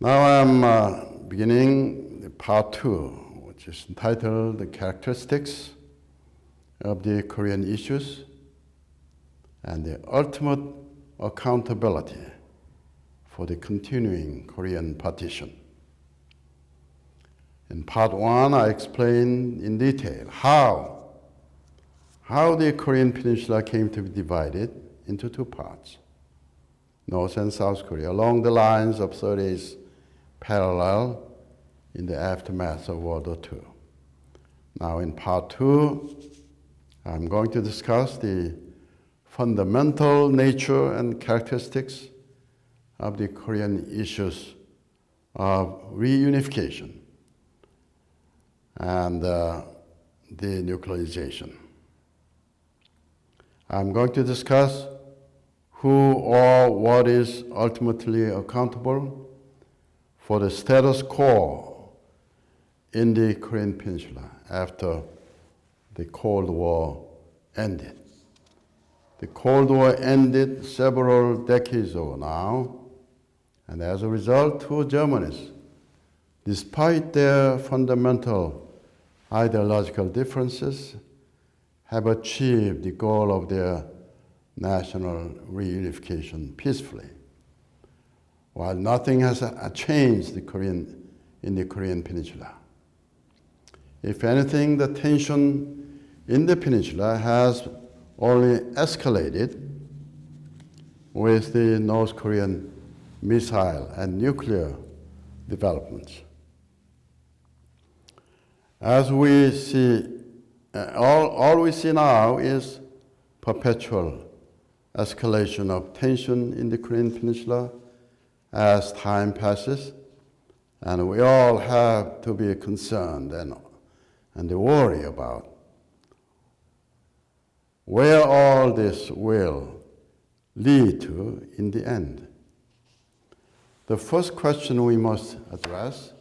Now I'm beginning the part 2, which is entitled The Characteristics of the Korean Issues and the Ultimate Accountability for the Continuing Korean Partition. In part 1, I explained in detail how the Korean peninsula came to be divided into two parts, North and South Korea, along the lines of 30 days parallel in the aftermath of World War II. Now in part 2, I'm going to discuss the fundamental nature and characteristics of the Korean issues of reunification and denuclearization. I'm going to discuss who or what is ultimately accountable for the status quo in the Korean peninsula after the Cold War ended. The Cold War ended several decades ago now, and as a result, two Germanies, despite their fundamental ideological differences, have achieved the goal of their national reunification peacefully, while nothing has changed in the Korean peninsula. If anything, the tension in the peninsula has only escalated with the North Korean missile and nuclear developments. As we see, all we see now is perpetual escalation of tension in the Korean peninsula as time passes, and we all have to be concerned and worry about where all this will lead to in the end. The first question we must address,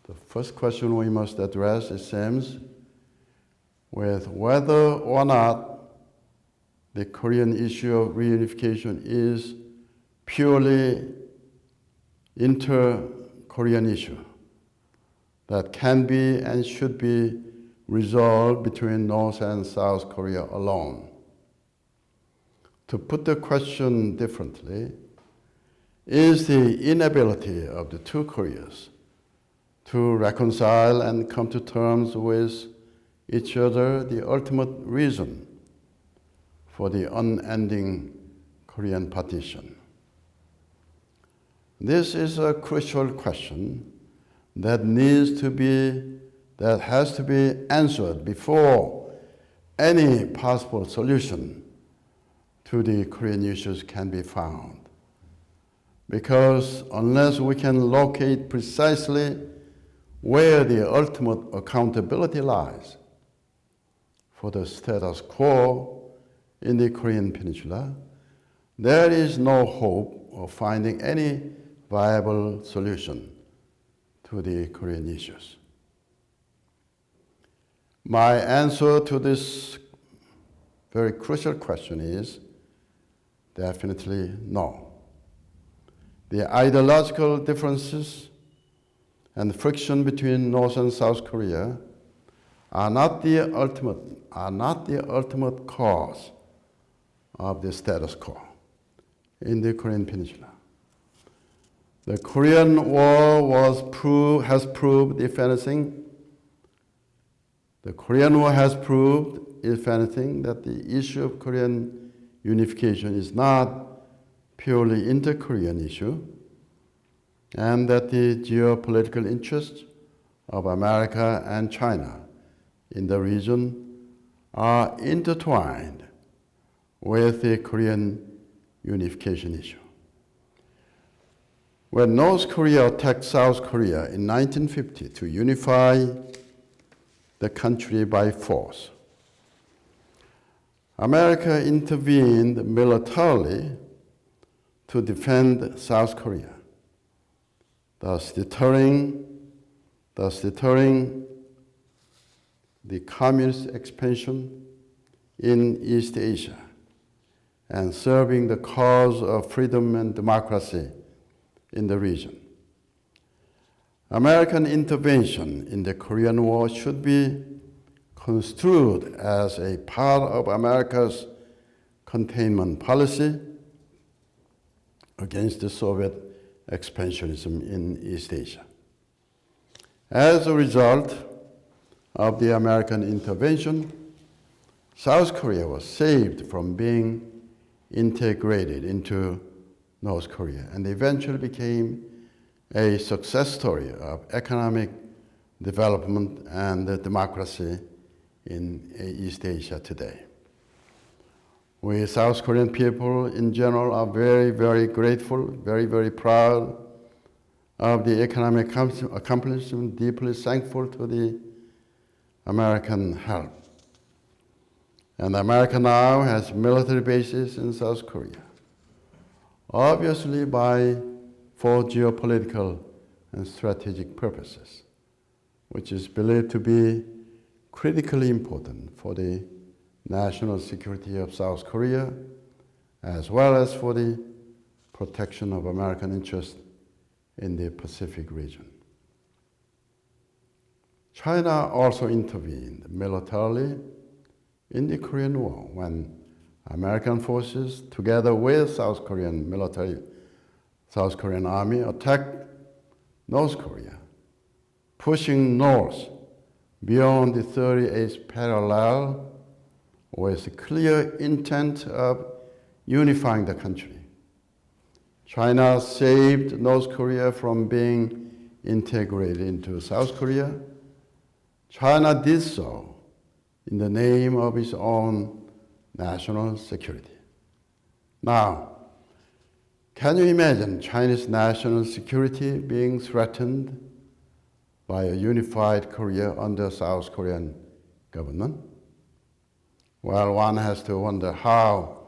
it seems, with whether or not the Korean issue of reunification is purely inter-Korean issue that can be and should be resolved between North and South Korea alone. To put the question differently, is the inability of the two Koreas to reconcile and come to terms with each other the ultimate reason for the unending Korean partition? This is a crucial question that has to be answered before any possible solution to the Korean issues can be found. Because unless we can locate precisely where the ultimate accountability lies for the status quo in the Korean peninsula, there is no hope of finding any viable solution to the Korean issues. My answer to this very crucial question is definitely no. The ideological differences and friction between North and South Korea are not the ultimate cause of the status quo in the Korean peninsula. The Korean War has proved, if anything, that the issue of Korean unification is not purely inter-Korean issue, and that the geopolitical interests of America and China in the region are intertwined with the Korean unification issue. When North Korea attacked South Korea in 1950 to unify the country by force, America intervened militarily to defend South Korea, thus deterring the communist expansion in East Asia and serving the cause of freedom and democracy in the region. American intervention in the Korean War should be construed as a part of America's containment policy against the Soviet expansionism in East Asia. As a result of the American intervention, South Korea was saved from being integrated into North Korea and eventually became a success story of economic development and democracy in East Asia today. We South Korean people in general are very, very grateful, very, very proud of the economic accomplishment, deeply thankful to the American help. And America now has military bases in South Korea, obviously for geopolitical and strategic purposes, which is believed to be critically important for the national security of South Korea, as well as for the protection of American interests in the Pacific region. China also intervened militarily in the Korean War when American forces, together with South Korean army, attacked North Korea, pushing north beyond the 38th parallel with a clear intent of unifying the country. China saved North Korea from being integrated into South Korea. China did so in the name of its own national security. Now, can you imagine Chinese national security being threatened by a unified Korea under South Korean government? Well, one has to wonder how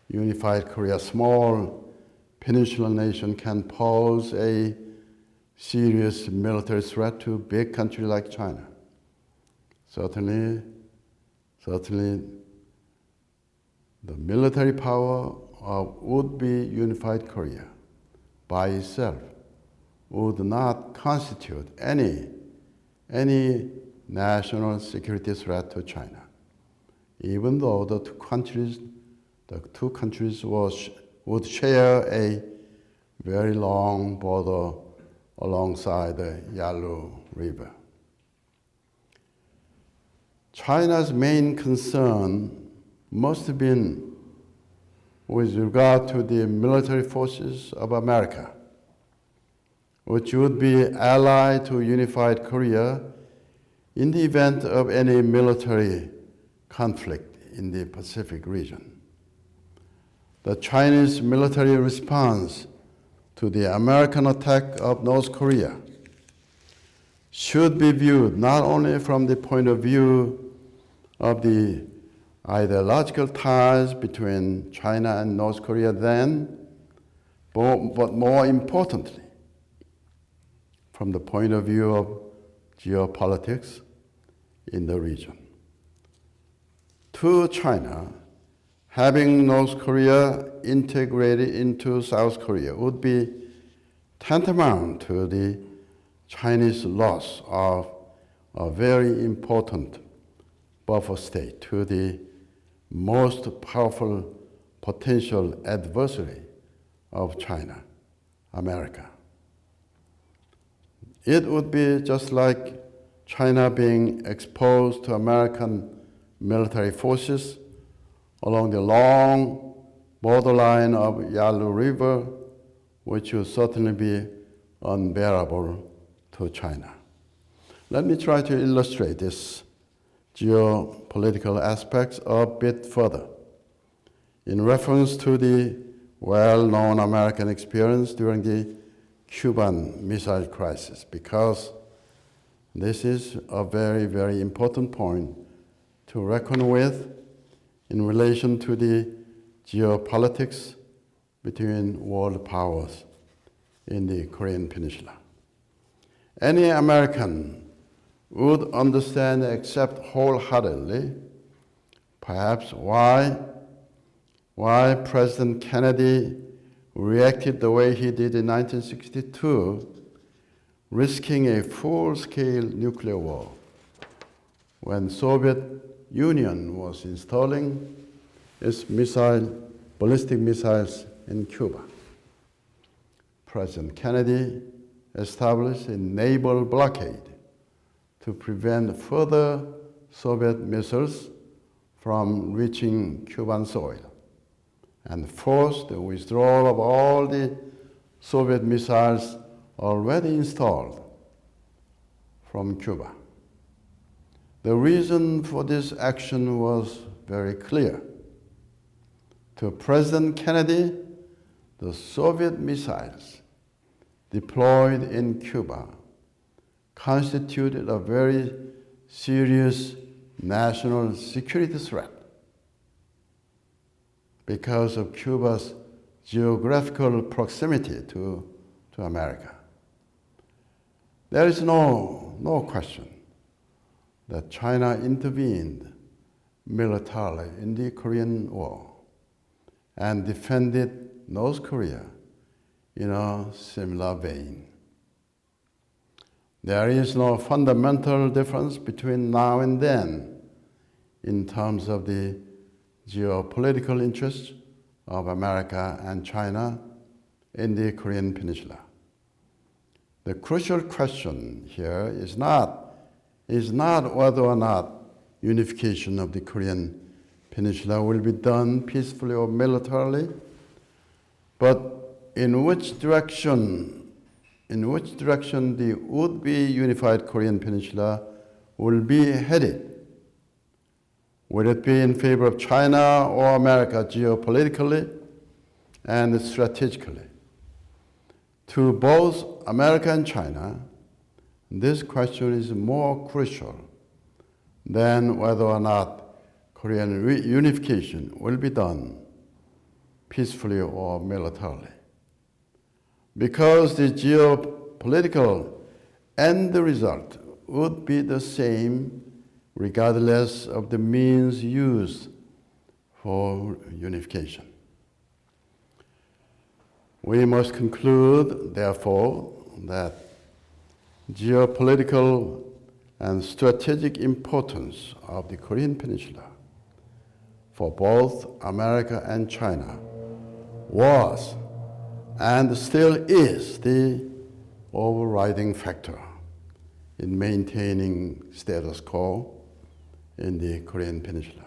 unified Korea, small peninsula nation, can pose a serious military threat to a big country like China. Certainly, the military power of would-be unified Korea by itself would not constitute any national security threat to China, even though the two countries would share a very long border alongside the Yalu River. China's main concern must have been with regard to the military forces of America, which would be allied to unified Korea in the event of any military conflict in the Pacific region. The Chinese military response to the American attack of North Korea should be viewed not only from the point of view of the ideological ties between China and North Korea then, but more importantly, from the point of view of geopolitics in the region. To China, having North Korea integrated into South Korea would be tantamount to the Chinese loss of a very important buffer state to the most powerful potential adversary of China, America. It would be just like China being exposed to American military forces along the long borderline of Yalu River, which would certainly be unbearable to China. Let me try to illustrate this geopolitical aspects a bit further in reference to the well-known American experience during the Cuban Missile Crisis, because this is a very, very important point to reckon with in relation to the geopolitics between world powers in the Korean Peninsula. Any American would understand, accept wholeheartedly, perhaps why President Kennedy reacted the way he did in 1962, risking a full-scale nuclear war when Soviet Union was installing its ballistic missiles in Cuba. President Kennedy established a naval blockade to prevent further Soviet missiles from reaching Cuban soil and forced the withdrawal of all the Soviet missiles already installed from Cuba. The reason for this action was very clear. To President Kennedy, the Soviet missiles deployed in Cuba constituted a very serious national security threat because of Cuba's geographical proximity to America. There is no question that China intervened militarily in the Korean War and defended North Korea in a similar vein. There is no fundamental difference between now and then in terms of the geopolitical interests of America and China in the Korean Peninsula. The crucial question here is not whether or not unification of the Korean Peninsula will be done peacefully or militarily, but in which direction the would-be unified Korean Peninsula will be headed. Will it be in favor of China or America geopolitically and strategically? To both America and China, this question is more crucial than whether or not Korean reunification will be done peacefully or militarily. Because the geopolitical end result would be the same regardless of the means used for unification. We must conclude, therefore, that geopolitical and strategic importance of the Korean Peninsula for both America and China was and still is the overriding factor in maintaining status quo in the Korean Peninsula.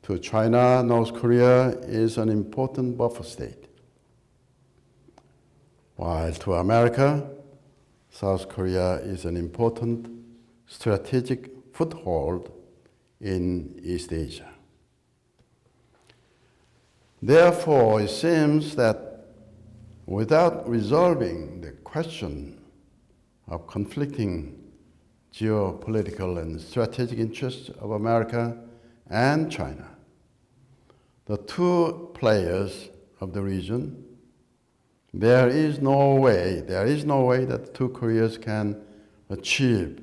To China, North Korea is an important buffer state, while to America, South Korea is an important strategic foothold in East Asia. Therefore, it seems that without resolving the question of conflicting geopolitical and strategic interests of America and China, the two players of the region, there is no way that the two Koreas can achieve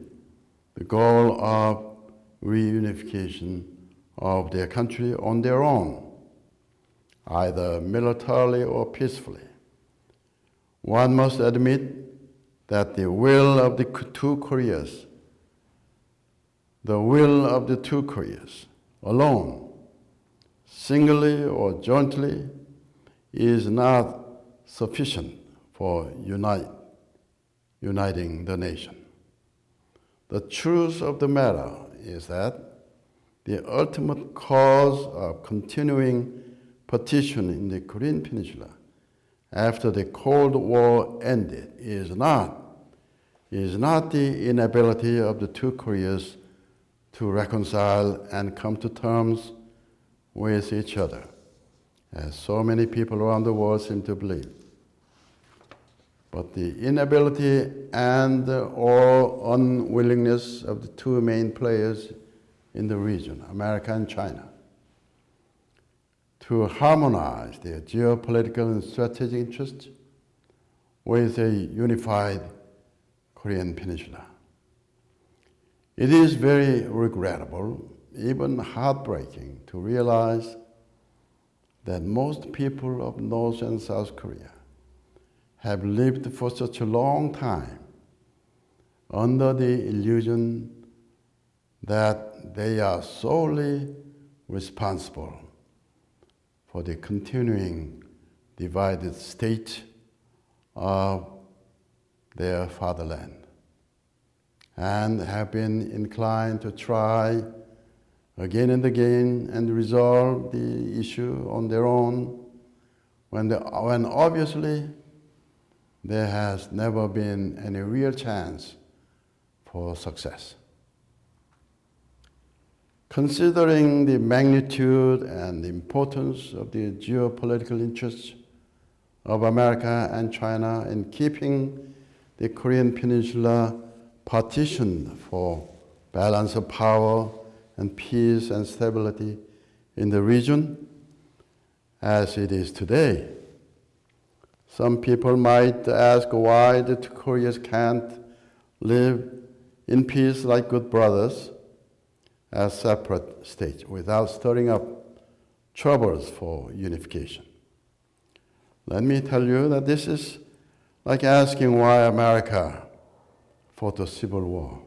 the goal of reunification of their country on their own, either militarily or peacefully. One must admit that the will of the two Koreas alone, singly or jointly, is not sufficient for uniting the nation. The truth of the matter is that the ultimate cause of continuing partition in the Korean Peninsula after the Cold War ended is not the inability of the two Koreas to reconcile and come to terms with each other, as so many people around the world seem to believe, but the inability and or unwillingness of the two main players in the region, America and China, to harmonize their geopolitical and strategic interests with a unified Korean Peninsula. It is very regrettable, even heartbreaking, to realize that most people of North and South Korea have lived for such a long time under the illusion that they are solely responsible for the continuing divided state of their fatherland, and have been inclined to try again and again and resolve the issue on their own when obviously there has never been any real chance for success. Considering the magnitude and the importance of the geopolitical interests of America and China in keeping the Korean Peninsula partitioned for balance of power and peace and stability in the region as it is today, some people might ask why the two Koreas can't live in peace like good brothers as separate states without stirring up troubles for unification. Let me tell you that this is like asking why America fought a civil war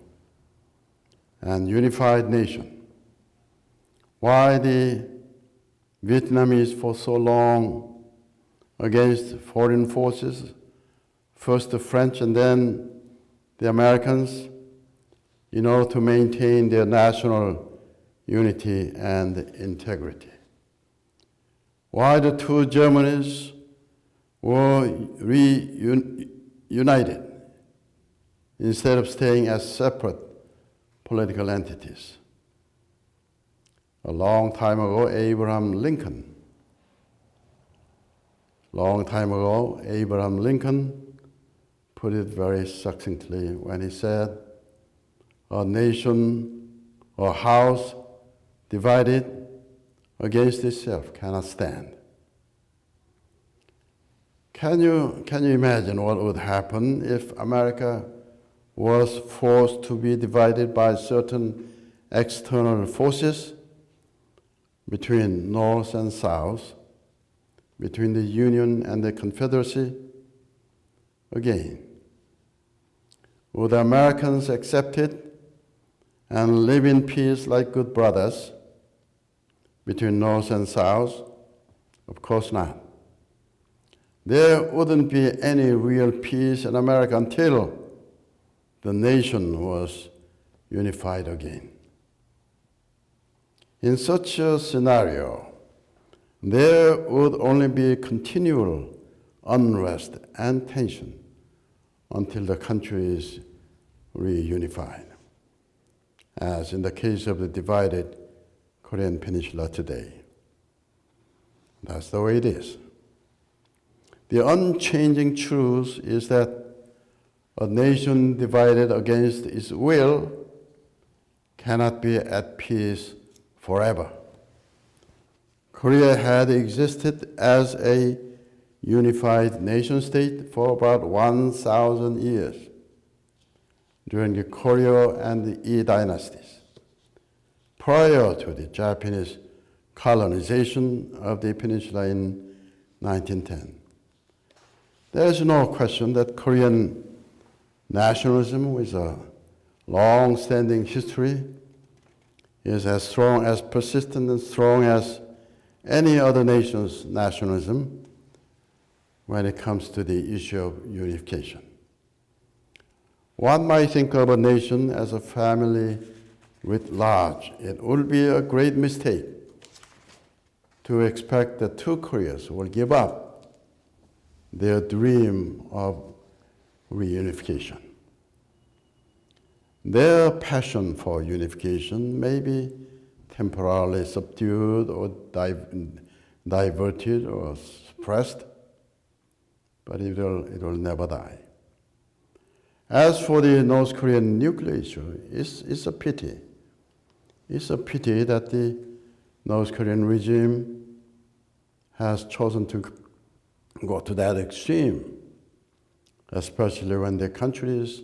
and unified nation, why the Vietnamese for so long against foreign forces, first the French and then the Americans, in order to maintain their national unity and integrity. Why the two Germanys were reunited instead of staying as separate political entities. A long time ago, Abraham Lincoln put it very succinctly when he said, "A nation or house divided against itself cannot stand." Can you imagine what would happen if America was forced to be divided by certain external forces between North and South, between the Union and the Confederacy? Again, would the Americans accept it and live in peace like good brothers between North and South? Of course not. There wouldn't be any real peace in America until the nation was unified again. In such a scenario, there would only be continual unrest and tension until the country is reunified, as in the case of the divided Korean Peninsula today. That's the way it is. The unchanging truth is that a nation divided against its will cannot be at peace forever. Korea had existed as a unified nation state for about 1,000 years during the Koryo and the Yi dynasties, prior to the Japanese colonization of the peninsula in 1910. There is no question that Korean nationalism, with a long-standing history, is as strong, as persistent and strong as any other nation's nationalism when it comes to the issue of unification. One might think of a nation as a family writ large. It would be a great mistake to expect that two Koreas will give up their dream of reunification. Their passion for unification may be temporarily subdued or diverted or suppressed, but it will never die. As for the North Korean nuclear issue, it's a pity. It's a pity that the North Korean regime has chosen to go to that extreme, especially when the country is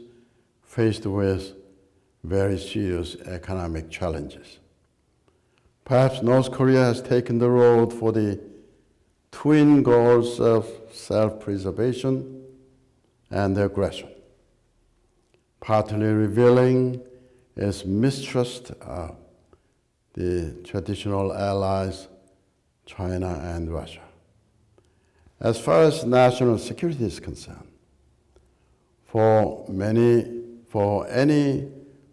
faced with very serious economic challenges. Perhaps North Korea has taken the road for the twin goals of self-preservation and aggression, partly revealing its mistrust of the traditional allies, China and Russia. As far as national security is concerned, for any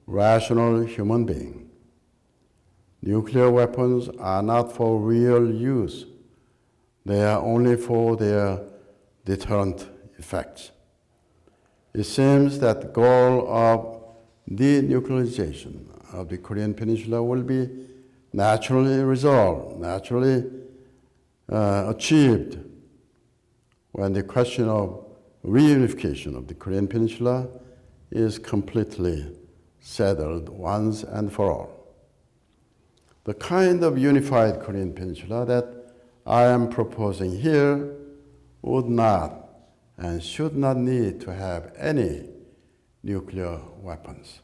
rational human being, nuclear weapons are not for real use. They are only for their deterrent effects. It seems that the goal of denuclearization of the Korean Peninsula will be naturally resolved, naturally achieved when the question of reunification of the Korean Peninsula is completely settled once and for all. The kind of unified Korean Peninsula that I am proposing here would not and should not need to have any nuclear weapons.